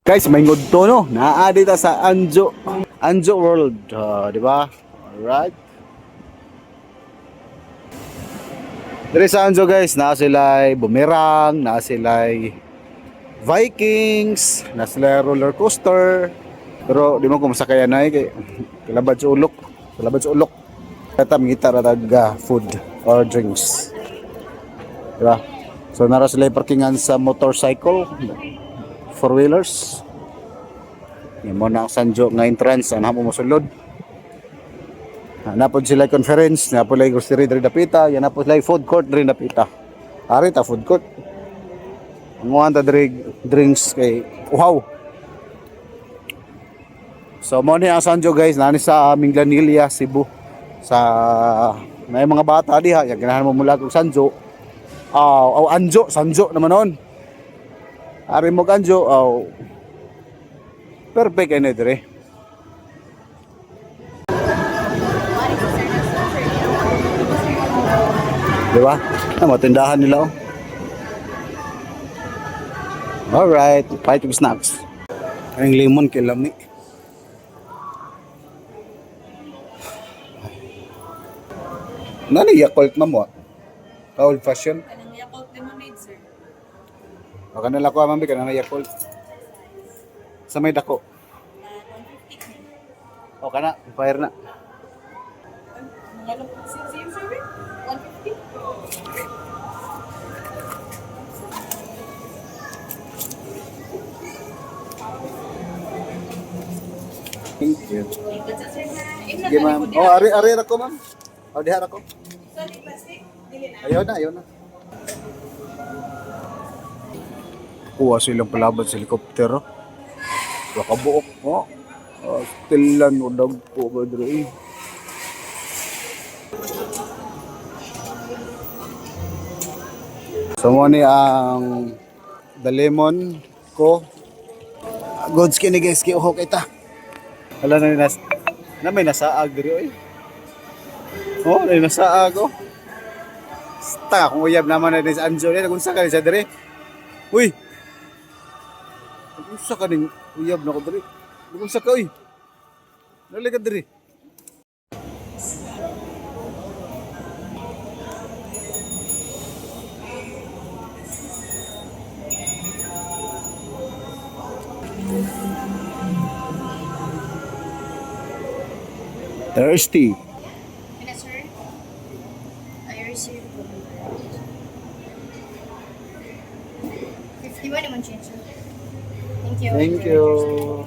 Guys, may ngudto no. Naa dito sa Anjo World, di ba? Alright. Dito sa Anjo guys, naa sila'y Boomerang, naa sila'y Vikings, naa sila'y roller coaster. Pero di mo kung masakayan na kay kalabad sa ulok. Kalabad sa ulok. Kata mangita ra food or drinks. Di ba? So nara sila'y parkingan sa motorcycle, four wheelers. Yan mo na ang Sanjo nga entrance, ang mo mosulod. Napod sila conference, napod sila grocery diri dapita, yan napod sila food court diri dapita. Ari ta food court. Ang mga drinks kay uhaw. So mo ni ang Sanjo guys, nani sa Minglanilla, Cebu. Sa may mga bata diha, yan ganahan mo mula og Sanjo. Sanjo naman noon. Ari mo Anjo, perfect ano dire. Diba? Mga tindahan nila oh. Alright, fighting snacks. Ang lemon kay lami. Nani Yakult na mo? Old fashion? Kanang Yakult lemonade, sir. O kanila ko amambi kanang Yakult. Sa may dako. 150. O kana, fire na. Mga lupot same sir. 150. Thank you. Sir, Sige ma'am. Oh, ari ra ko ma'am. O diha ra ko. Sorry, plastic. Dili na. Ayaw na. Kuha silang palabot sa helikopter. Wakabuok mo. Stilan o dagpo ba dre. So mo ni ang the lemon ko. Goods kini guys kay uhok ita. Wala na may nasaag diri oy. Oh, may nasaag oh. Sta kung uyab naman na sa Anjo ni kung sa ka sa diri. Uy. Kung sa ka ning uyab na ko diri. Kung sa ka uy. Dali ka diri. Thirsty. Pina, sir. I receive 51 naman change, sir. Thank you. Thank you.